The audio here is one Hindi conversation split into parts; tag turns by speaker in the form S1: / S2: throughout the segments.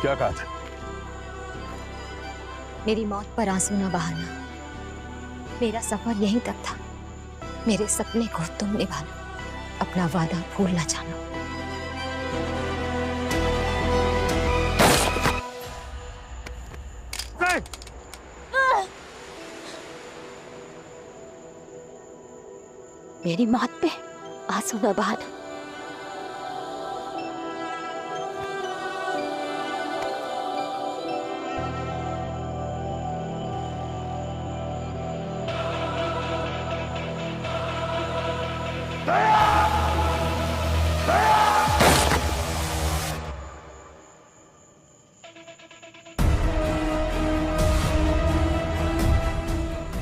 S1: क्या कहा था?
S2: मेरी मौत पर आंसू न बहाना, मेरा सफर यहीं तक था। मेरे सपने को तुम निभाना, अपना वादा भूल न जाना। मेरी मौत पे आंसू न बहाना।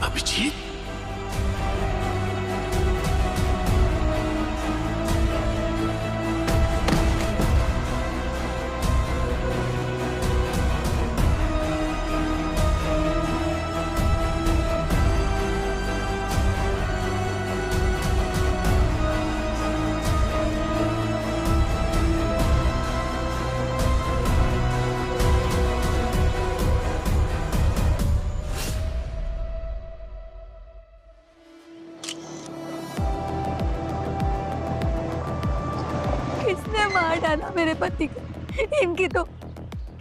S1: अभिजीत,
S2: किसने मार डाला मेरे पति को? इनकी तो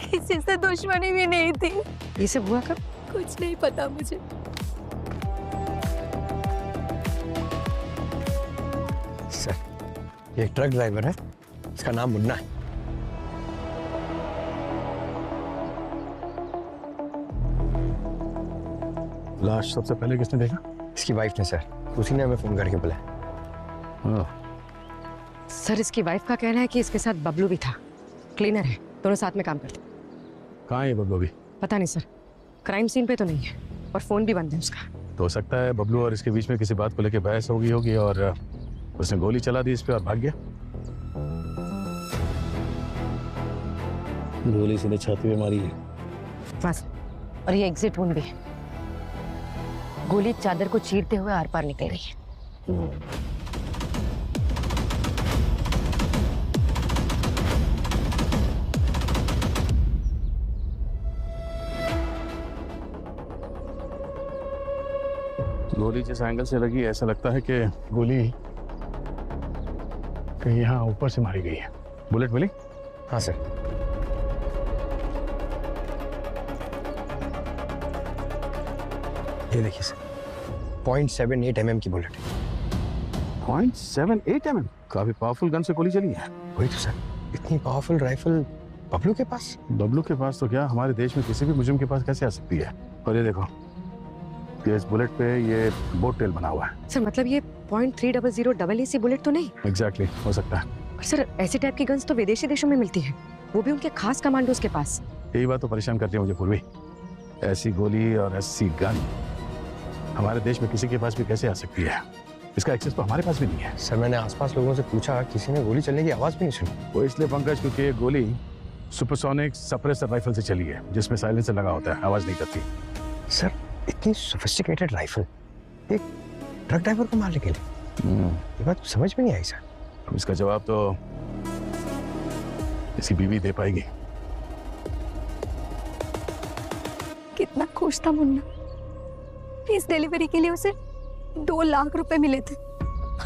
S2: किसी से दुश्मनी भी नहीं थी।
S3: ये सब हुआ कब?
S2: कुछ नहीं पता मुझे।
S4: सर, ये ट्रक ड्राइवर है, इसका नाम मुन्ना है।
S1: लाश सबसे पहले किसने देखा?
S4: इसकी वाइफ ने सर, उसी ने हमें फोन करके बुलाया।
S3: सर, इसकी वाइफ का कहना है कि इसके साथ बबलू भी था, क्लीनर है, दोनों साथ में काम करते।
S1: कहाँ है ये बबलू अभी?
S3: पता नहीं सर, क्राइम सीन पे तो नहीं है और फोन भी बंद है उसका।
S1: तो हो सकता है बबलू और इसके बीच में किसी बात को लेकर बहस हो गई होगी और उसने गोली चला दी इस पे और भाग गया।
S5: गोली सीधे छाती पे मारी है।
S3: बस, और ये एग्जिट वुंड भी है। गोली चादर को चीरते हुए आर पार निकल रही है।
S1: गोली जिस एंगल से लगी ऐसा लगता है कि गोली कहीं यहाँ ऊपर से मारी गई है। बुलेट मिली?
S4: हाँ सर। ये देखिए सर, 0.78 mm की बुलेट है।
S1: 0.78 mm? काफी पावरफुल गन से गोली चली है।
S4: वही तो सर, इतनी पावरफुल राइफल बबलू के पास?
S1: बबलू के पास तो क्या, हमारे देश में किसी भी मुजरिम के पास कैसे आ सकती है? और ये देखो, ये इस बुलेट पे ये बोट टेल बना हुआ है।
S3: सर, मतलब ये .300 बुलेट तो नहीं?
S1: एग्जैक्टली, हो सकता है।
S3: और सर, ऐसी टाइप की गन्स तो विदेशी देशों में मिलती है, वो भी उनके खास कमांडोज के पास।
S1: यही बात तो परेशान करती है मुझे पूर्वी। ऐसी गोली और ऐसी गन हमारे देश में किसी के पास भी कैसे आ सकती है? इसका एक्सेस तो हमारे पास भी नहीं है।
S4: सर, मैंने आसपास लोगों से पूछा, किसी ने गोली चलने की आवाज भी नहीं सुनी।
S1: वो इसलिए पंकज क्योंकि ये गोली सुपरसोनिक सप्रेसर राइफल से चली है, जिसमें साइलेंसर लगा होता है, आवाज नहीं करती।
S4: सर, इतनी सोफिस्टिकेटेड राइफल एक ट्रक ड्राइवर को मारने के लिए, ये बात समझ में नहीं आई सर।
S1: अब इसका जवाब तो इसकी बीवी दे पाएगी।
S2: कितना खुश था मुन्ना, इस डिलीवरी के लिए उसे 2 लाख रुपए मिले थे।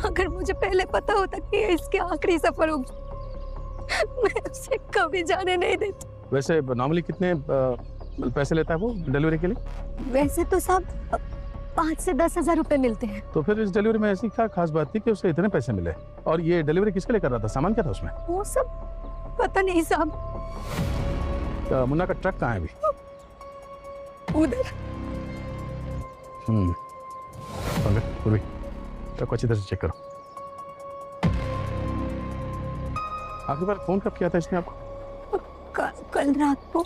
S2: अगर मुझे पहले पता होता कि ये इसके आखिरी सफर होगी, मैं उसे कभी जाने नहीं देती।
S1: वैसे नॉर्मली कितने पैसे लेता है वो डिलीवरी के लिए?
S2: वैसे तो सब 5 से 10 हजार रुपए मिलते हैं।
S1: तो फिर इस डिलीवरी में ऐसी क्या खास बात थी कि उसे इतने पैसे मिले? और ये डिलीवरी किसके लिए कर रहा था? सामान क्या था उसमें?
S2: वो सब पता नहीं साहब।
S1: मुन्ना का ट्रक कहाँ है अभी?
S2: उधर।
S1: पूर्वी, ट्रक को अच्छी तरह से चेक करो। आखिरी बार फोन कब किया था इसने आपको?
S2: कल रात को।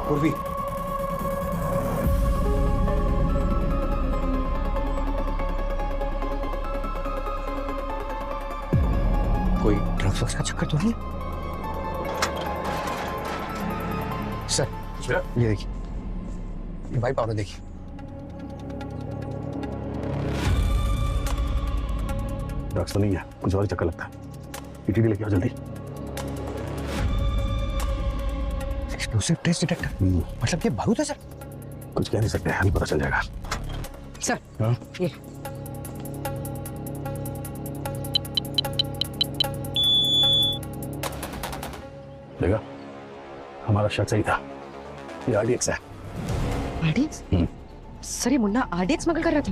S4: पूर्वी, कोई ड्रग्स वग्स का चक्कर तो नहीं? सर ये देखिए, ये वाइट पाउडर देखिए।
S1: ड्रग्स तो नहीं है, कुछ और ही चक्कर लगता है। ईटीडी लेके आओ जल्दी।
S4: एक्सप्लोसिव टेस्ट डिटेक्टर, मतलब ये बारूद है सर?
S1: कुछ कह नहीं सकते, अभी पता चल जाएगा।
S3: सर
S1: हाँ?
S3: ये
S1: देखा, हमारा शक सही था, ये आरडीएक्स है।
S3: आरडीएक्स? सर ये मुन्ना आरडीएक्स स्मगल कर रहा था।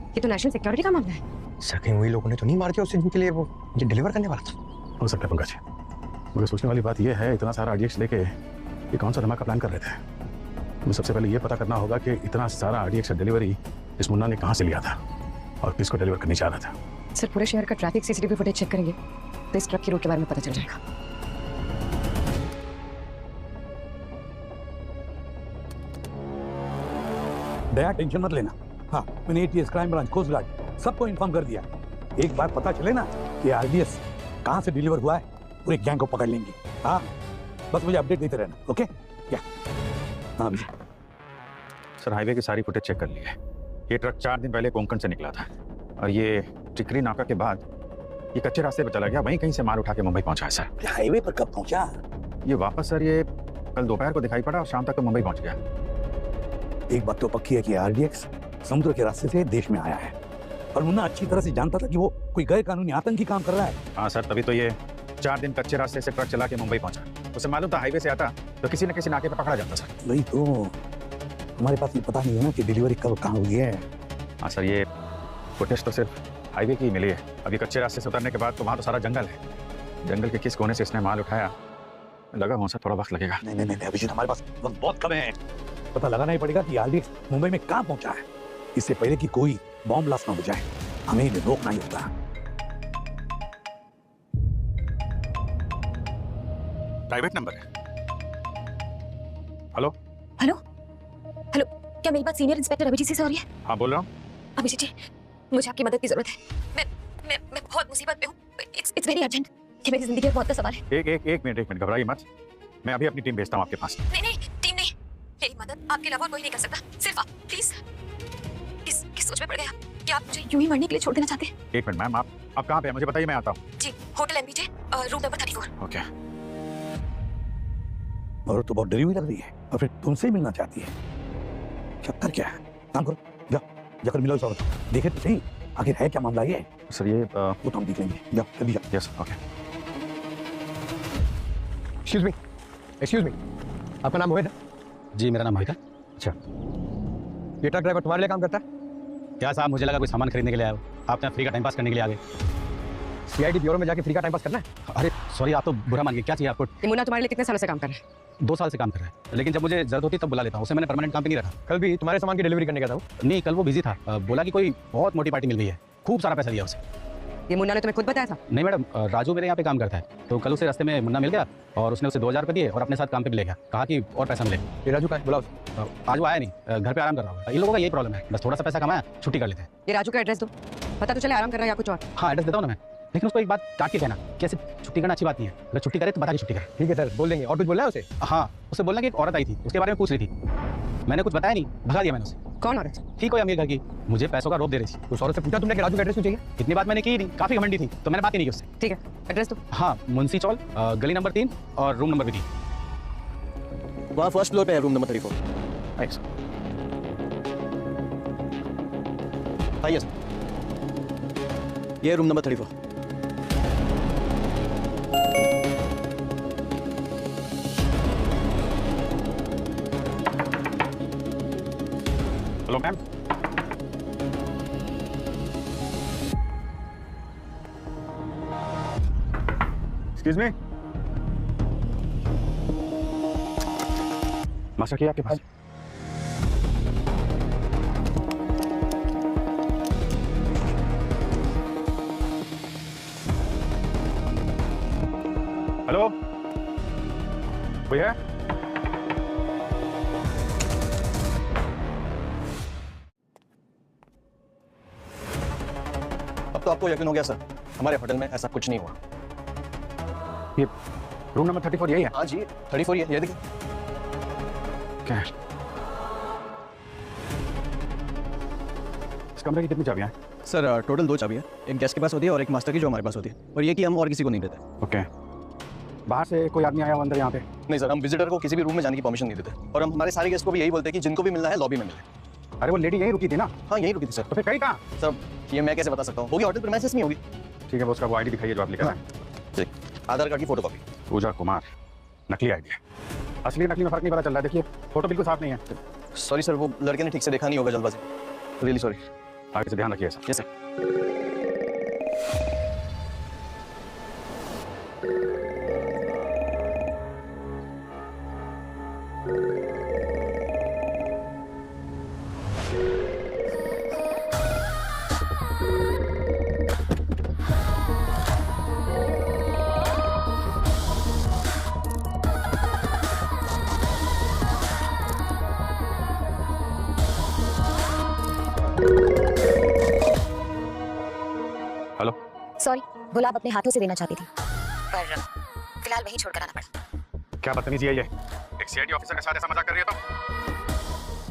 S3: ये तो नेशनल सिक्योरिटी का मामला है।
S4: सर कहीं वही लोगों ने तो नहीं मार दिया उसे जिनके लिए वो ये डिलीवर करने वाला था?
S1: हो सकता है पंकज, मुझे सोचने वाली बात यह है, इतना सारा आरडीएक्स लेके ये कौन सा धमाका प्लान कर रहे थे। मुझे सबसे पहले ये पता करना होगा कि इतना सारा आरडीएक्स डिलीवरी इस मुन्ना ने कहाँ से लिया था और किसको डिलीवर करने जा रहा था।
S3: सर पूरे शहर का ट्रैफिक सीसीटीवी फुटेज चेक करेंगे तो इस ट्रक की रूट के बारे में पता चल जाएगा।
S5: दया टेंशन मत लेना। हाँ, मैंने ATS, crime branch, coast guard सबको इन्फॉर्म कर दिया। एक बार पता चले ना कि आरडीएस कहाँ से डिलीवर हुआ है, पूरे गैंग को पकड़ लेंगे। हाँ, बस मुझे अपडेट देते रहना। ओके? क्या? हाँ भैया।
S6: सर हाईवे की सारी फुटेज चेक कर ली है। ये ट्रक 4 दिन पहले कोंकण से निकला था और ये टिकरी नाका के बाद ये कच्चे रास्ते पर चला गया, वहीं कहीं से माल उठा के मुंबई पहुंचा है सर।
S5: हाईवे पर कब पहुंचा?
S6: ये वापस सर ये कल दोपहर को दिखाई पड़ा और शाम तक तो मुंबई पहुंच गया।
S5: एक बात तो पक्की है कि आरडीएक्स समुद्र के रास्ते से देश में आया है और मुन्ना अच्छी तरह से जानता था कि वो कोई गैर कानूनी आतंकी काम कर रहा है।
S6: हाँ सर, तभी तो ये 4 दिन कच्चे रास्ते से ट्रक चला के मुंबई पहुंचा। उसे मालूम था हाईवे से आता तो किसी न किसी नाके पर पकड़ा जाता सर।
S5: वही तो, हमारे पास ये पता नहीं है ना कि डिलीवरी कब कहाँ हुई है।
S6: हाँ सर, ये फुटेज तो सिर्फ हाईवे की मिली है। अभी कच्चे रास्ते से उतरने के बाद तो वहाँ तो सारा जंगल है। जंगल के किस कोने से इसने माल उठाया, लगा वहाँ से थोड़ा वक्त लगेगा।
S5: नहीं नहीं नहीं अभिजीत, हमारे पास वक्त बहुत कम है। पता लगाना ही पड़ेगा कि आरडीएक्स मुंबई में कहाँ पहुंचा है, इससे पहले कि कोई बॉम्ब ब्लास्ट ना हो जाए। हमें इन्हें रोकना ही होगा।
S6: प्राइवेट नंबर है। हेलो
S7: हेलो हेलो, क्या मेरी बात सीनियर इंस्पेक्टर अभिजीत से हो रही है?
S6: हाँ बोल रहा हूँ।
S7: अभिजीत जी, मुझे आपकी मदद की जरूरत है। मैं बहुत मुसीबत में हूँ। It's very urgent. ये मेरी जिंदगी और मौत का सवाल है।
S6: एक मिनट घबराइए मत। मैं अभी अपनी टीम भेजता हूँ आपके पास।
S7: नहीं नहीं, टीम नहीं, मेरी मदद आपके अलावा कोई नहीं कर सकता, सिर्फ आप। प्लीज। किस सोच में पड़ गए आप कि आप मुझे यूं ही मरने के लिए छोड़ देना चाहते हैं?
S6: एक मिनट मैम, आप कहाँ पे हैं मुझे बताइए, मैं आता हूँ।
S7: जी, होटल एमबीजे, रूम नंबर 34।
S6: ओके।
S5: और तो बहुत डरी हुई लग रही है और फिर तुमसे मिलना चाहती है। चक्कर क्या है? काम करो, जाकर मिलो इस औरत को। देखे तो सही आखिर है क्या मामला ये।
S6: सर ये
S5: वो तो हम देख लेंगे। जाओ जल्दी जाओ।
S6: Yes okay.
S4: एक्सक्यूज मी, आपका नाम मोहित है?
S8: जी मेरा नाम मोहित है।
S4: अच्छा, ये ट्रक ड्राइवर तुम्हारे लिए काम करता है?
S8: क्या साहब, मुझे लगा कोई सामान खरीदने के लिए आए हो, आप यहाँ फ्री का टाइम पास करने के लिए आ गए।
S4: सीआईडी ब्यूरो में जाके फ्री का टाइम पास करना है?
S8: अरे सॉरी, आप तो बुरा मान गए। क्या चाहिए आपको?
S3: ये मुन्ना तुम्हारे लिए कितने सालों से काम कर रहा है?
S8: 2 साल से काम कर रहा है, लेकिन जब मुझे जरूरत होती तब बुला लेता हूँ। उसे मैंने परमानेंट काम पे नहीं रखा।
S4: कल भी तुम्हारे सामान की डिलीवरी करने गया था वो?
S8: नहीं, कल वो बिजी था। बोला कि कोई बहुत मोटी पार्टी मिल गई है, खूब सारा पैसा दिया उसे।
S3: ये मुन्ना ने तुम्हें खुद बताया था?
S8: नहीं मैडम, राजू मेरे यहाँ पे काम करता है, तो कल उसे रास्ते में मुन्ना मिल गया और उसने उसे 2000 रुपये दिए और अपने साथ काम पे भी ले गया। कहा कि और पैसा मिले।
S4: ये राजू का है, बुलाओ उसे।
S8: आज वो आया नहीं, घर पे आराम कर रहा होगा। इन लोगों का यही प्रॉब्लम है, बस थोड़ा सा पैसा कमाया, छुट्टी कर लेते हैं।
S3: ये राजू का एड्रेस दो, पता तो चले आराम कर रहा है या कुछ और।
S8: हाँ एड्रेस देता हूँ ना मैं, लेकिन उसको एक बात काट के कहना कि ऐसे छुट्टी करना अच्छी बात नहीं है। अगर छुट्टी करे तो बता के छुट्टी करे।
S4: ठीक है सर, बोल देंगे। और कुछ बोलना है उसे?
S8: हाँ, उसे बोलना कि एक औरत आई थी, उसके बारे में पूछ रही थी। मैंने कुछ बताया नहीं, भगा दिया मैंने उसे।
S3: कौन औरत?
S8: ठीक हो अमीर घर की, मुझे पैसों का रोप दे रही थी।
S4: उस औरत से पूछा तुमने कि राजू का एड्रेस क्यों चाहिए?
S8: इतनी बात मैंने की नहीं, काफी घमंडी थी, तो मैंने बात ही नहीं की उससे।
S3: ठीक है, एड्रेस दो।
S8: हाँ, मुंशी चौल, गली नंबर 3 और रूम नंबर भी 3।
S9: वहाँ फर्स्ट फ्लोर पे है, रूम नंबर 34।
S8: थैंक्स।
S9: आइए सर, ये room number 34।
S6: Hello ma'am. Excuse me, master की आपके पास? हेलो, कोई है?
S9: अब तो आपको यकीन हो गया सर, हमारे होटल में ऐसा कुछ नहीं हुआ।
S6: ये रूम नंबर 34 यही है?
S9: हाँ जी 34 ही है, ये देखिए।
S6: क्या है? इस कमरे की कितनी चाबियां हैं?
S9: सर टोटल 2 चाबी है, एक गेस्ट के पास होती है और एक मास्टर की जो हमारे पास होती है, और ये कि हम और किसी को नहीं देते।
S6: ओके। बाहर से कोई आदमी आया हो अंदर यहाँ पे?
S9: नहीं सर, हम विजिटर को किसी भी रूम में जाने की परमिशन नहीं देते, और हम हमारे सारे गेस्ट को भी यही बोलते हैं कि जिनको भी मिलना है लॉबी में मिले।
S6: अरे वो लेडी यहीं रुकी थी ना?
S9: हाँ यहीं रुकी थी सर।
S6: तो फिर कहीं कहाँ?
S9: सर ये मैं कैसे बता सकता हूँ, होगी होटल प्रीमाइसेस में होगी।
S6: ठीक है, वो उसका वो आईडी दिखाइए जो आप लिखा है।
S9: जी, आधार कार्ड की फोटोकॉपी।
S6: पूजा कुमार, नकली आईडी है। असली नकली में फर्क नहीं पता चल रहा है। देखिए फोटो बिल्कुल साफ नहीं है।
S9: सॉरी सर, वो लड़के ने ठीक से देखा नहीं होगा जल्दबाजी, रियली सॉरी।
S6: आगे से ध्यान रखिए sir.
S9: Yes sir.
S6: Hello.
S7: Sorry, गुलाब अपने हाथों से देना चाहती थी, पर फिलहाल वहीं छोड़कर आना पड़ा।
S6: क्या बदतमीजी है ये? एक सीआईडी ऑफिसर के साथ ऐसा मजाक कर रही है तो?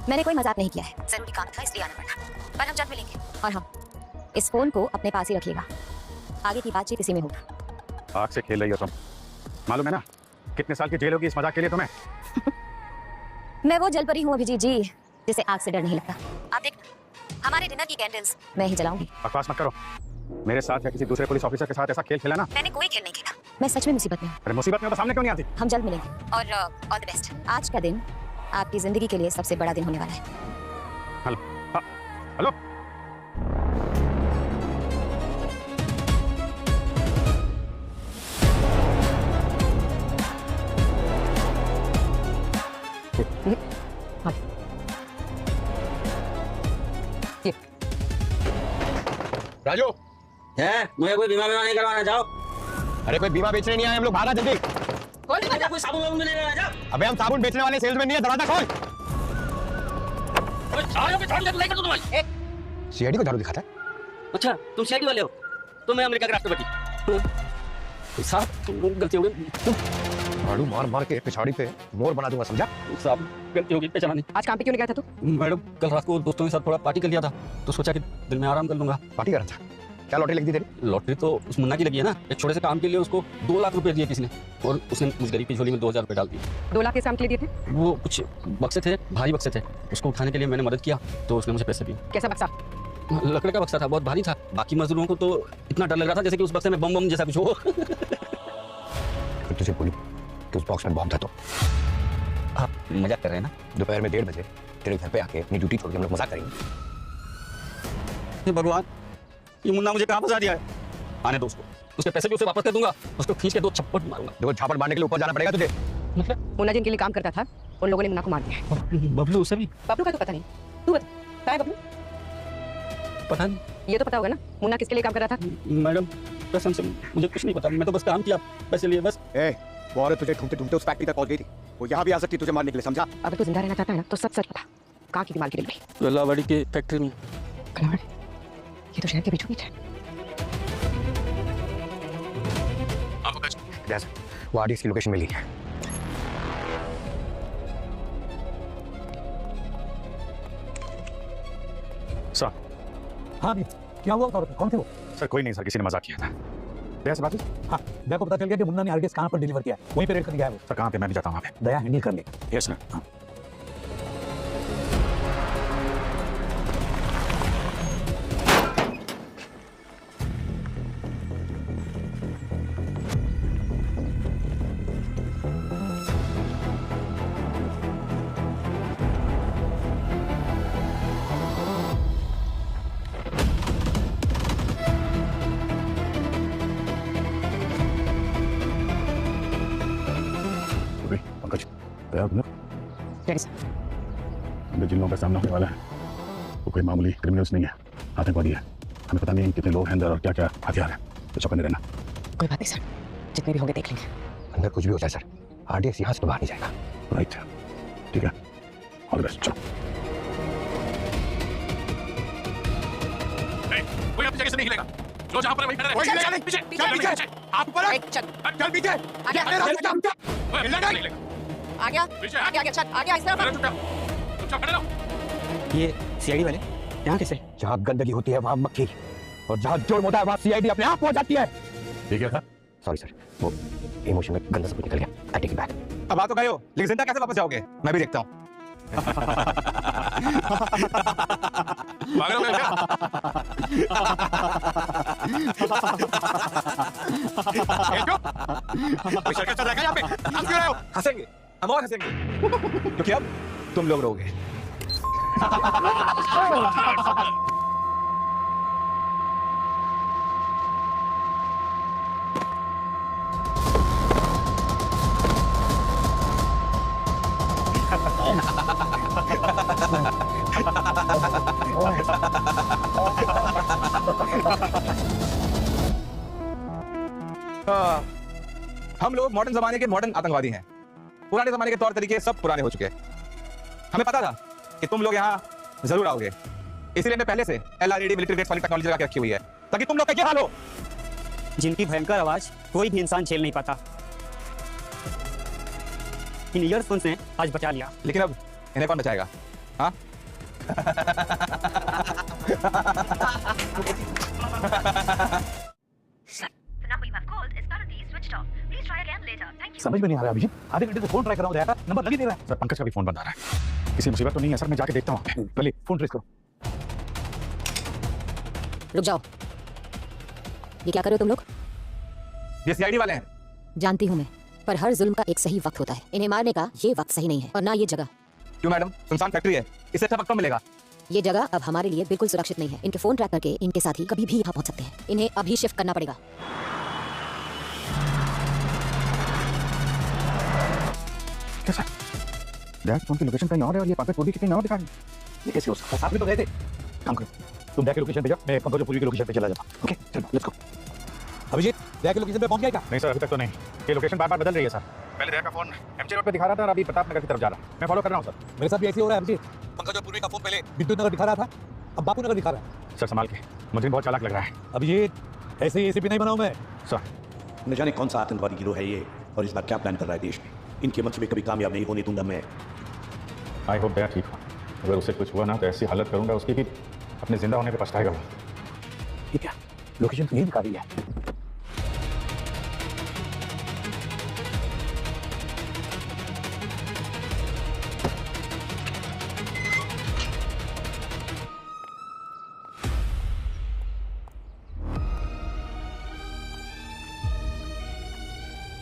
S7: मैंने कोई मजाक नहीं किया है, जरूरी काम था इसलिए आना पड़ा। पर हम जल्द मिलेंगे, और हाँ, इस फोन को अपने पास ही रखिएगा, आगे की बातचीत इसी में होगी।
S6: आग से खेल रही हो तुम, मालूम है ना कितने साल की जेल होगी इस मजाक के लिए तुम्हें?
S7: मैं वो जल परी हूँ अभिजीत जी, जिसे आग से डर नहीं लगता। आप देखना, हमारे डिनर की कैंडल्स मैं ही जलाऊंगी।
S6: बकवास मत करो। मेरे साथ या किसी दूसरे पुलिस ऑफिसर के साथ ऐसा खेल खेला ना?
S7: मैंने कोई खेल नहीं खेला, मैं सच में मुसीबत में हूँ।
S6: अरे मुसीबत में तो सामने क्यों नहीं आती?
S7: हम जल्द मिलेंगे, और ऑल द बेस्ट। आज का दिन आपकी जिंदगी के लिए सबसे बड़ा दिन होने वाला है।
S6: हेलो। हेलो।
S4: राजू
S10: है, मुझे कोई बीमा नहीं करवाना, जाओ।
S4: अरे कोई बीमा बेचने नहीं आए हम लोग, बाहर आ जल्दी।
S10: कोई साबुन वाबुन नहीं लेना, जाओ।
S4: अबे हम साबुन बेचने वाले सेल्समैन नहीं है, दरवाजा खोल। सीआईडी को झाड़ू दिखाता है।
S10: अच्छा, तुम सीआईडी वाले हो? तो मैं अमेरिका के राष्ट्रपति। साहब तुम गलती हो गई।
S4: झाड़ू मार मार के पिछाड़ी पे मोर बना दूंगा, समझा?
S10: साहब गलती हो गई, पहचाना नहीं।
S3: आज काम पे क्यों नहीं गया था तू?
S10: मैडम कल रात को दोस्तों के साथ थोड़ा पार्टी कर लिया था, तो सोचा कि दिन में आराम कर लूंगा।
S4: पार्टी कर रहा था? क्या लॉटरी लगी थी तेरी?
S10: लॉटरी तो उस मुन्ना की लगी है ना, एक छोटे से काम के लिए उसको 2 लाख रुपए दिए किसी ने, और उसने उस गरीब की झोली में 2000 रुपए डाल दिए।
S3: 2 लाख के काम के लिए दिए थे?
S10: वो कुछ बक्से थे, भारी बक्से थे, उसको उठाने के लिए मैंने मदद किया, तो उसने मुझे पैसे दिए।
S3: कैसा बक्सा?
S10: लकड़े का बक्सा था, बहुत भारी था। बाकी मजदूरों को तो इतना डर लग रहा था जैसे कि उस बक्से में बम जैसा कुछ हो।
S4: तुझे बोली कि उस बॉक्स में बॉम्ब था तो?
S10: आप मजाक कर रहे हैं ना?
S4: दोपहर में 1:30 बजे तेरे घर पे आके अपनी ड्यूटी छोड़ के हम लोग मजाक करेंगे।
S10: हे भगवान, ये मुन्ना मुझे कहाँ फंसा दिया है? आने दो उसको, उसके पैसे भी उसे वापस कर दूंगा, उसको खींच के 2 छप्पड़ मारूंगा।
S4: 2 छापड़ मारने के लिए ऊपर जाना पड़ेगा तुझे।
S10: मतलब
S3: मुन्ना जिनके लिए काम करता था, उन लोगों ने मुन्ना को मार दिया।
S10: बबलू उसे भी?
S3: बबलू का तो पता नहीं, तू बता, क्या है बबलू?
S10: पता नहीं।
S3: ये तो पता होगा ना, मुन्ना किसके लिए काम कर रहा था?
S10: मैडम कसम से मुझे कुछ नहीं पता, मैं तो बस काम किया, पैसे लिए बस।
S4: वो औरत तुझे ढूंढते ढूंढते उस फैक्ट्री तक पहुंच गई थी, वो यहाँ भी आ सकती तुझे मारने के लिए, समझा?
S3: अगर तू जिंदा रहना चाहता है ना तो सच सच बता, कहाँ की थी माल की डिलीवरी?
S10: गलावाड़ी के फैक्ट्री में।
S3: गलावाड़ी? ये तो शहर के बीचों बीच है।
S4: वो आरडीएक्स की लोकेशन मिली है।
S6: सर।
S5: हाँ भी, क्या हुआ था? कौन थे वो?
S6: सर कोई नहीं सर, किसी ने मजाक किया था। दया से बात हुई?
S5: हाँ, दया को पता चल गया कि मुन्ना ने आरडीएक्स कहाँ पर डिलीवर किया है, वहीं पे रेड करके गया है वो।
S6: सर कहाँ पे? मैं भी जाता हूँ वहाँ पे।
S5: दया हैंडल कर ले।
S6: Yes sir. हाँ। पंकज, तैयार हो ना? जिन लोगों का सामना होने वाला है वो कोई मामूली क्रिमिनल्स नहीं है, आतंकवादी है। हमें पता नहीं कितने लोग हैं अंदर और क्या क्या हथियार है, तो चौकन्ने रहना।
S3: कोई बात नहीं सर, जितने भी होंगे देख लेंगे।
S4: अंदर कुछ भी हो जाए सर, आरडीएक्स यहाँ से तो बाहर नहीं जाएगा।
S6: राइट, ठीक है, ऑल द बेस्ट। चलो। कोई अपनी जगह से नहीं हिलेगा, जो जहाँ पर वहीं खड़ा रहे। पीछे आप पर
S3: चल
S6: चल पीछे
S3: आ गया आ गया चल आ गया इस तरफ।
S4: ये सीआईडी वाले यहाँ कैसे? जहाँ गंदगी होती है वहाँ मक्खी, और जहाँ जुर्म होता है वहाँ सीआईडी अपने आप पहुंच जाती है।
S1: ये क्या था?
S4: सॉरी सर, वो इमोशन में गंदा सब निकल गया। I take it back.
S9: अब आ तो गए हो, लेकिन जिंदा कैसे वापस जाओगे मैं भी देखता हूँ।
S6: पागल हो गए क्या? कोई सर्कस चल रहा है क्या यहाँ पे? हंस क्यों रहे हो?
S9: हंसेंगे, हम और हंसेंगे क्योंकि अब तुम लोग रहोगे। हम लोग मॉडर्न जमाने के मॉडर्न आतंकवादी हैं। पुराने जमाने के तौर तरीके सब पुराने हो चुके हैं। हमें पता था कि तुम लोग यहाँ जरूर आओगे, इसलिए मैं पहले से LRAD मिलिट्री ग्रेड वाली टेक्नोलॉजी लगा के रखी हुई है ताकि तुम लोग का क्या हाल हो।
S11: जिनकी भयंकर आवाज कोई भी इंसान झेल नहीं पाता, इन ईयरफोन्स ने आज बचा लिया।
S9: लेकिन अब इन्हें कौन बचाएगा? हाँ
S5: समझ में नहीं आ रहा अभिजीत, आधे घंटे से फोन ट्राई कर रहा हूँ, नंबर लग ही नहीं रहा है।
S6: सर पंकज का भी फोन बंद आ रहा है। किसी मुसीबत तो नहीं है सर, मैं जाके देखता हूँ।
S5: पहले फोन ट्रेस करो।
S7: रुक जाओ, ये क्या कर रहे हो तुम लोग?
S9: ये सीआईडी वाले हैं।
S7: जानती हूँ मैं, पर हर जुल्म का एक सही वक्त होता है। इन्हें मारने का ये वक्त सही नहीं है, और ना ये जगह।
S9: क्यों मैडम, सुनसान फैक्ट्री है, इससे अच्छा वक्त कब मिलेगा?
S7: ये जगह अब हमारे लिए बिल्कुल सुरक्षित नहीं है। इनके फोन ट्रैक करके इनके साथी कभी भी यहाँ पहुँच सकते हैं। इन्हें अभी शिफ्ट करना पड़ेगा।
S6: कैसा? डैड फोन की लोकेशन कहीं और है और ये पंकज पूर्वी की कहीं और दिखा रही है।
S5: ये कैसे हो सकता है? साथ में तो गए थे। काम करो, तुम डैक की लोकेशन पे जाओ, मैं पंकज और पूर्वी की लोकेशन पे चला जाता हूँ। ओके चलो लेट्स गो। अभिजीत, डैक की लोकेशन पे पहुंच गया क्या?
S6: नहीं सर, अभी तक तो नहीं। ये लोकेशन बार बार बदल रही है सर। पहले डैड का फोन MG रोड पे दिखा रहा था और अभी प्रताप नगर की तरफ जा रहा है। मैं फॉलो कर रहा हूँ सर।
S5: मेरे साथ भी ऐसे हो रहा है अभिजीत। पंकज और पूर्वी का फोन पहले विद्युत नगर दिखा रहा था, अब बापू नगर दिखा रहा है।
S6: सर संभाल के, मुझे बहुत चालाक लग रहा है।
S5: अभिजीत, ऐसे ही ACP नहीं बनाऊं मैं।
S6: सर
S12: न जाने कौन सा आतंकवादी गिरोह है ये, और इस बार क्या प्लान कर रहा है देश में। इनके मंत्र में कभी कामयाब नहीं होने दूंगा मैं।
S6: आई होप दया ठीक हो। अगर उसे कुछ हुआ ना तो ऐसी हालत करूंगा उसकी कि अपने जिंदा होने पे पछताएगा वो।
S5: ये क्या? लोकेशन तो यही दिखा रही है।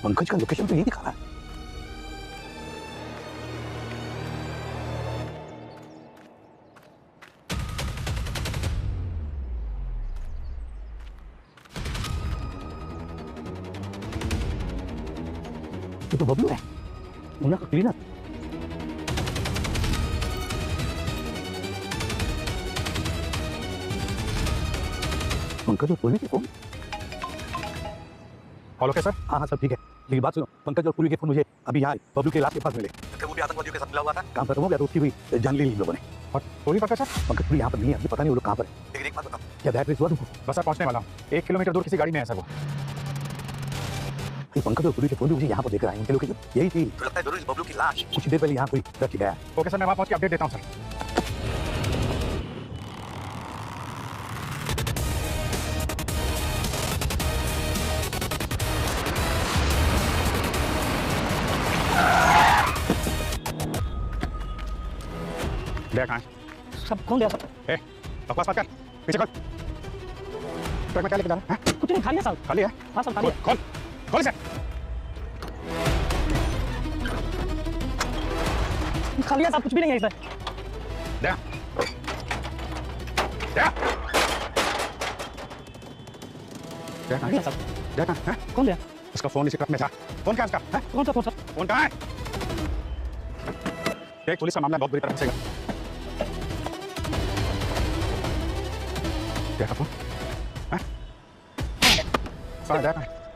S5: पंकज का लोकेशन तो यही दिखा रहा है। ये तो बबलू है, मुन्ना का क्लीनर। पंकज और पूर्वी के फोन।
S6: फॉलो क्या सर?
S5: हाँ सर ठीक है, लेकिन बात सुनो, पंकज और पूर्वी के फोन मुझे अभी यहाँ बबलू के इलाके के पास मिले।
S12: वो भी आतंकवादियों के साथ मिला हुआ था।
S5: काम खत्म हो गया तो उसकी भी जान ली इन लोगों ने।
S6: और पूरी पक्का सर?
S5: पंकज पूरी यहाँ पर नहीं है, अभी पता नहीं वो लोग कहाँ पर है।
S12: लेकिन एक बात बताओ,
S5: क्या बैग रेस हुआ तुमको?
S6: बस सर पहुंचने वाला हूँ। 1 किलोमीटर दूर किसी गाड़ी में है सर वो।
S5: पंकज और पूर्वी के फोन भी मुझे यहाँ पर देख रहा है। इनके लोकेशन यही थी।
S12: तो लगता है जरूर इस बबलू की लाश
S5: कुछ देर पहले यहाँ कोई रख गया।
S6: ओके सर, मैं वहाँ पहुँच के अपडेट देता हूँ सर। डैड कहाँ है?
S11: सब खोल दिया सब।
S6: ए, बकवास मत कर, पीछे खोल। ट्रक में क्या लेके जा रहा है?
S11: कुछ नहीं, खाली है साहब।
S6: खाली है?
S11: हाँ सब खाली है।
S6: खोल, खोल इसे।
S11: खाली है साहब, कुछ भी नहीं है इसमें।
S6: दया, दया, दया कहाँ है? दया कहाँ है?
S11: कौन दिया?
S6: उसका फोन इसी ट्रक में था। फोन कहाँ है उसका?
S11: कौन सा फोन सर?
S6: फोन कहाँ है? देख, पुलिस का मामला बहुत बुरी तरह फंसेगा। क्या फोन?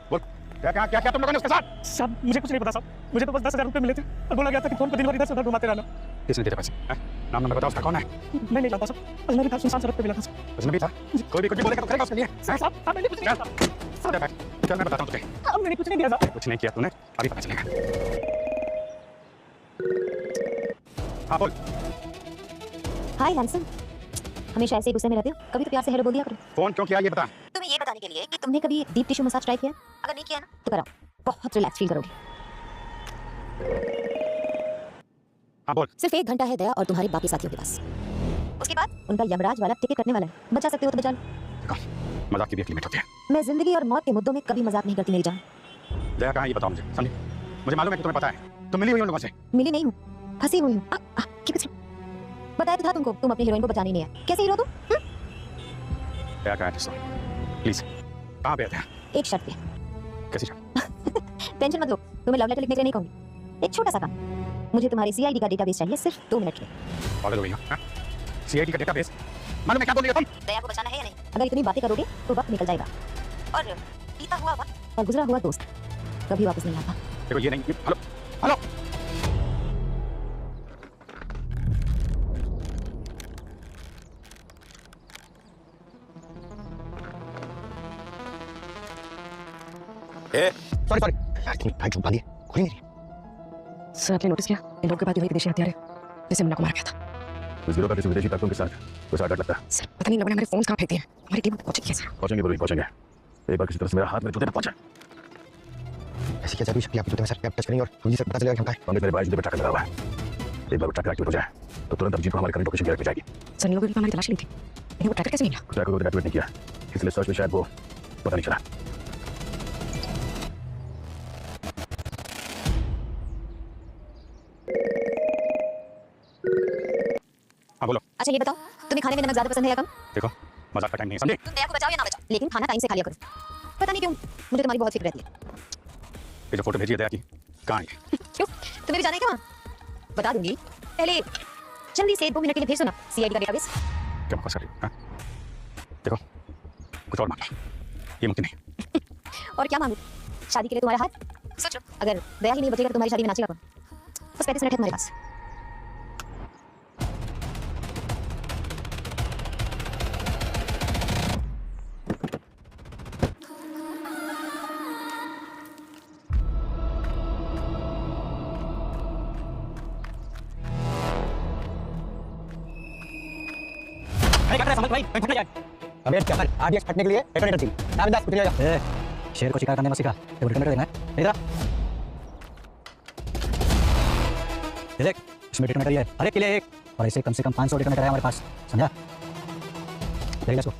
S6: बोल, क्या तुम लोगों ने उसके साथ?
S11: साहब मुझे कुछ नहीं पता साहब, मुझे तो बस 10,000 रुपए मिले थे और बोला गया था कि फोन पर दिन भर इधर से उधर घुमाते रहना।
S6: किसने दिए थे पैसे हैं? नाम नंबर बताओ उसका, कौन है?
S11: मैं नहीं जानता सर, अजनबी था, सुनसान सड़क पे मिला था सर।
S6: अजनबी था? कोई भी कुछ भी बोलेगा तो करेगा उसके लिए हैं?
S11: साहब मैंने कुछ नहीं किया।
S6: चल बैठ, चल मैं बताता हूँ तुझे।
S11: मैंने कुछ नहीं किया सर।
S6: कुछ नहीं किया तूने, अभी पता चलेगा। हाँ बोल।
S7: हाय हैंडसम, हमेशा ऐसे ही गुस्से में रहते हो? कभी तो प्यार से हेलो बोल दिया करो।
S6: फोन क्यों किया ये बता।
S7: तुम्हें ये बताने के लिए कि तुमने कभी डीप टिश्यू मसाज ट्राई किया? अगर नहीं किया ना तो कराओ, बहुत रिलैक्स फील करोगे।
S6: हाँ बोल।
S7: सिर्फ 1 घंटा है दया और तुम्हारे बाकी साथियों के पास। उसके बाद उनका यमराज वाला टिकट कटने वाला है। बचा सकते हो तो बचा लो।
S6: देखो, मजाक की भी एक लिमिट होती है।
S7: मैं जिंदगी और मौत के मुद्दों में कभी मजाक नहीं करती मेरी जान।
S6: दया कहाँ है ये बताओ मुझे, समझे? मुझे मालूम है कि तुम्हें पता है, तुम मिली हुई उन लोगों से।
S7: मिली नहीं हूँ, फंसी हुई हूँ। बताया तो था तुमको, तुम अपनी हीरोइन को बचाने नहीं आए। कैसे हीरो तुम?
S6: दया कहाँ है? प्लीज कहाँ पे आते हैं?
S7: एक शर्त पे।
S6: कैसी शर्त?
S7: टेंशन मत लो, तुम्हें लव लेटर लिखने के लिए नहीं कहूंगी। एक छोटा सा काम, मुझे तुम्हारी सीआईडी का डेटाबेस चाहिए सिर्फ 2 मिनट में।
S6: पागल हो गई हो? सीआईडी का डेटाबेस? मालूम है क्या बोल रही हो तुम?
S7: दया को बचाना है या नहीं? अगर इतनी बातें करोगे तो वक्त निकल जाएगा, और बीता हुआ वक्त और गुजरा हुआ दोस्त कभी वापस नहीं आता।
S6: देखो ये नहीं, हेलो हेलो।
S4: सॉरी यार, इतनी टाइट झूठ बांधी है, खुल नहीं रही।
S3: सर आपने नोटिस किया इन लोगों के पास जो है विदेशी हथियार है, जैसे मुन्ना को मारा गया था।
S1: इस गिरोह का किसी विदेशी तत्वों के साथ कुछ डर लगता है।
S3: सर पता नहीं लोगों ने हमारे फोन कहाँ फेंक दिए, हमारी टीम पहुंचेगी कैसे?
S1: पहुंचेंगे जरूर पहुंचेंगे। एक बार किसी तरह से मेरा हाथ मेरे जूते पे पहुंचा।
S4: ऐसी क्या जादुई शक्ति आपके जूते में सर? आप टच करेंगे और मुझे सर पता चलेगा कि हम कहाँ हैं।
S1: पंडित मेरे भाई जूते पे ट्रैकर लगा हुआ है। एक बार वो ट्रैकर एक्टिवेट हो जाए तो तुरंत अभिजीत को हमारे करंट लोकेशन की अलर्ट जाएगी।
S3: सर इन लोगों ने हमारी तलाश ली थी, लेकिन वो ट्रैकर कैसे मिला?
S1: ट्रैकर को एक्टिवेट नहीं किया, इसलिए सर्च में शायद वो पता नहीं चला।
S6: हाँ बोलो।
S7: अच्छा ये बताओ, तुम्हें खाने में नमक ज्यादा पसंद है या कम?
S6: देखो मजाक का टाइम नहीं है, समझे?
S7: तुम दया को बचाओ या ना बचाओ, लेकिन खाना टाइम से खा लिया करो। पता नहीं क्यों मुझे तुम्हारी बहुत फिक्र रहती है।
S6: ये जो फोटो भेजी है दया की, कहाँ है?
S7: क्यों, तुम्हें भी जाना है क्या वहाँ? बता दूंगी, पहले जल्दी से 2 मिनट के लिए भेज दो ना सीआईडी का डेटाबेस।
S6: क्या बकवास कर रही हो? देखो कुछ और मांगो, ये मुमकिन नहीं।
S7: और क्या मांगू? शादी के लिए तुम्हारा हाथ? सोचो, अगर दया ही नहीं बचेगा तो तुम्हारी शादी में नाचेगा कौन? बस 35 मिनट है तुम्हारे पास।
S11: भाई फटना जाए।
S4: अबे क्या कर? आरडीएक्स फटने के लिए डेटोनेटर चाहिए। ना बिंदास कुछ नहीं होगा।
S11: शेर को शिकार करने में सीखा, तो डेटोनेटर देना है। इधर देख, इसमें डेटोनेटर ही है, हर एक के लिए एक, और ऐसे कम से कम 500 डेटोनेटर है हमारे पास, समझा? देख इसको।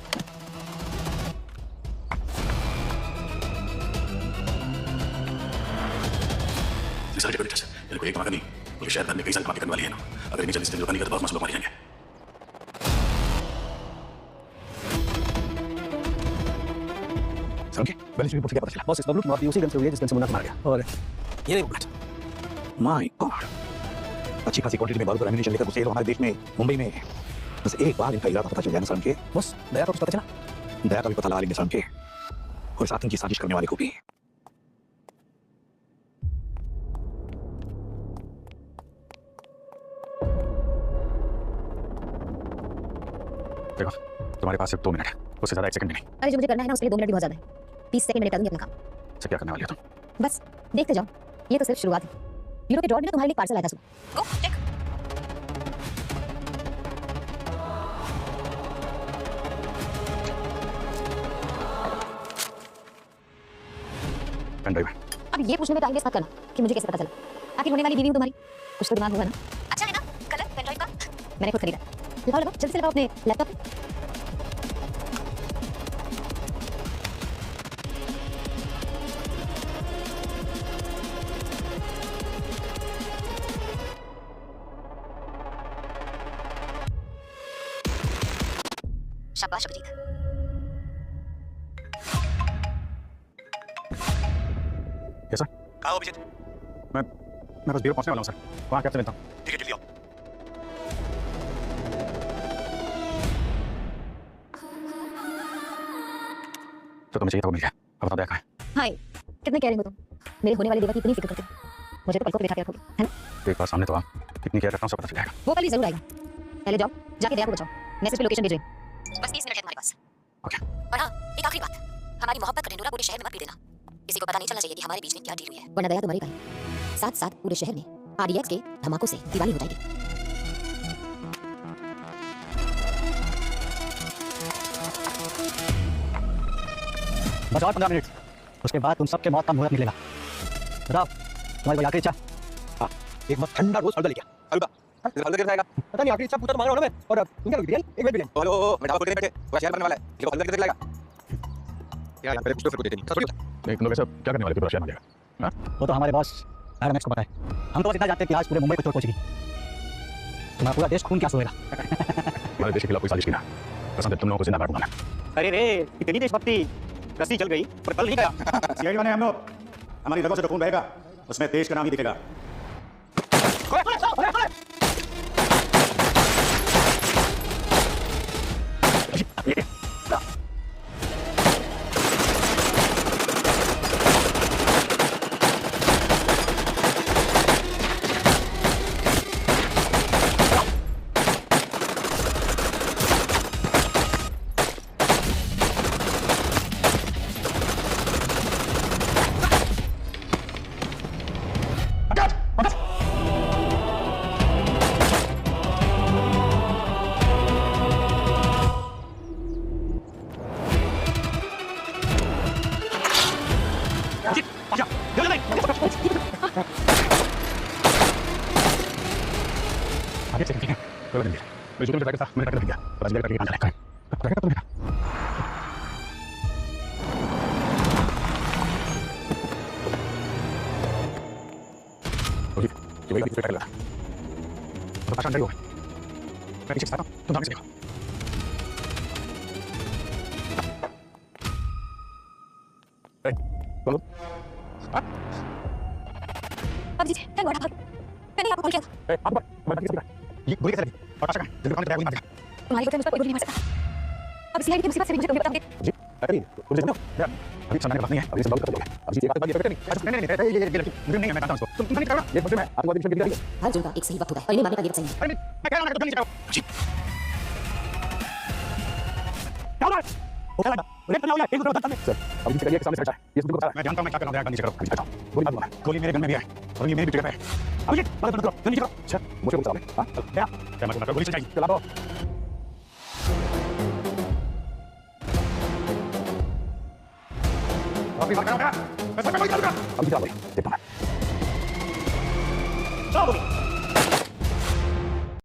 S1: सारे डेटोनेटर्स मेरे को एक धमाका नहीं बल्कि शायद करने कई सारे धमाके करने वाली है ना। अगर इन्हें जल्दी से नहीं करता तो बहुत लोग मारे जाएंगे। समझे? बैलेंस रिपोर्ट से क्या पता चला?
S11: बॉस इस बबलू की मौत भी उसी गन से हुई है जिस गन से मुन्ना को मारा गया, और ये नहीं बुलेट।
S12: माय गॉड, अच्छी खासी क्वांटिटी में बारूद और एम्यूनिशन लेकर घुसे हमारे देश में, मुंबई में। बस एक बार इनका इरादा पता चल जाए इंसान के।
S11: बॉस दया को कुछ पता चला?
S12: दया का भी पता लगा लेंगे इंसान के, और साथ इनकी साजिश करने वाले को भी।
S6: देखो तुम्हारे पास सिर्फ 2 मिनट है, उससे ज्यादा 1 सेकंड भी नहीं।
S7: अरे जो मुझे करना है ना उसके लिए 2 मिनट भी बहुत ज्यादा है। 30 सेकंड में निपटा दूंगी अपना काम।
S6: से क्या करने वाली हो तुम?
S7: बस देखते जाओ, ये तो सिर्फ शुरुआत है। हीरो के ड्रॉर में ना तुम्हारे लिए पार्सल आया था सुबह। Go check.
S6: Pen drive.
S7: अब ये पूछने में टाइम वेस्ट मत करना कि मुझे कैसे पता चला। आखिर होने वाली बीवी हूँ तुम्हारी, कुछ तो दिमाग होगा ना। अच्छा है ना कलर पेन ड्राइव का? मैंने खुद खरीदा। लगाओ लगाओ जल्दी से लगाओ अपने लैपटॉप पे। शाबाश अभिजीत।
S6: कैसा?
S12: कहाँ हो अभिजीत?
S6: मैं बस ब्यूरो पहुंचने वाला हूँ सर, वहाँ कैप्टन मिलता हूँ।
S12: ठीक है, जल्दी आओ।
S6: तो तुम्हें चाहिए था वो मिल गया, अब बता दया कहाँ है?
S7: हाय, कितने कह रहे हो तुम? मेरे होने वाले देवा की इतनी फिक्र करते हो, मुझे तो पलकों पे बिठा के रखोगे, है ना?
S6: एक बार सामने तो आ, कितनी केयर करता हूँ सब पता चल जाएगा।
S7: वो कल ही जरूर आएगा। पहले जाओ, जाके दया को बचाओ। मैसेज पे लोकेशन भेज रहे हैं। बस 30 मिनट है तुम्हारे पास।
S6: ओके।
S7: और हाँ, एक आखिरी बात, हमारी मोहब्बत का ढिंडोरा पूरे शहर में मत पी देना। किसी को पता नहीं चलना चाहिए कि हमारे बीच में क्या डील हुई है, वरना दया तुम्हारी का साथ साथ पूरे शहर में आरडीएक्स के धमाकों से दिवाली हो जाएगी।
S11: बस और 15 मिनट, उसके बाद तुम सबके मौत का मुहूर्त निकलेगा। बताओ तुम्हारी कोई आखिरी इच्छा?
S4: हाँ, एक बार ठंडा रोज हल्दा लेके आ। हल्दा हल्दा कैसे आएगा? पता नहीं, आखिरी इच्छा पूछा तो मांग रहा हूं ना मैं। और तुम क्या बिरयानी? एक बिरयानी।
S9: हेलो, मैं ढाबा खोलने बैठे, पूरा शहर बनने वाला है। ये को हल्दा कैसे लाएगा? यार पहले कुछ तो फिर कुछ देते नहीं।
S1: तुम लोग ऐसा क्या करने वाले थे? पूरा शहर मांगेगा। हाँ?
S11: वो तो हमारे बॉस मैडम को पता है। हम तो बस इतना जानते हैं कि आज पूरे मुंबई को चोट पहुंचेगी। तुम्हारा पूरा देश खून क्या सोएगा।
S1: हमारे देश के खिलाफ कोई साजिश की ना, कसम से तुम लोगों को जिंदा काटूंगा मैं।
S11: अरे रे, इतनी देशभक्ति, रस्सी चल गई पर कल नहीं गया।
S8: सीआईडी वाले हम लोग, हमारी रगों से जो खून बहेगा उसमें देश का नाम ही दिखेगा।
S1: आगे से ठीक है, कोई बात नहीं। मैं जूते में ट्रैकर था, मैंने ट्रैकर दिया। पता चला ट्रैकर कहाँ चला है। ट्रैकर तो मेरा। ओके, ये वही ट्रैकर लगा। तो पास अंदर ही हो। मैं पीछे आता हूँ, तुम आगे से देखो। ए, बोलो। हाँ?
S2: अब जी, क्या हुआ था? मैंने आपको कॉल किया था।
S1: ए, आपको मैं किसी का ये गोली कैसे लगी? और आशा का जल्दी दुकान पे गोली मार दिया।
S2: तुम्हारी वजह से मुझ पर कोई गोली नहीं मार सकता। अब सीआईडी की मुसीबत से भी मुझे तुम्हें बताओगे।
S1: जी, अरे तुम जानते हो यार, अभी सामने की बात नहीं है, अभी से बात कर लोगे। अब जी एक बात ये करते नहीं, ऐसा नहीं ये लड़की मुझे नहीं है, मैं बताता हूँ उसको। तुम नहीं करो, ये मुझे मैं आतंकवादी मिशन गिरा दिया।
S7: हर जुर्म का एक सही वक्त होता है और इन्हें मारने का ये वक्त सही है।
S1: अरे मैं कह रहा हूँ ना, तुम नहीं करो। जी क्या हो रहा है? वो क्या लगा? रेप करना हो गया, एक दूसरे को धक्का दे। सर, अब नीचे करिए, सामने से बचा है। ये तुमको पता है, मैं जानता हूँ मैं क्या कर रहा हूँ, नीचे करो, नीचे करो। गोली मार दूंगा, गोली मेरे गन में भी है और ये मेरी पीठ पे है। अभी बात बंद करो, नीचे करो। अच्छा, मुझे बोल सामने, हाँ? क्या मैं गोली से चाहिए, चला दो। अभी बात करो क्या? मैं सब पे गोली चलाऊंगा। अभी चला दो, देखता हूँ मैं। चलो गोली।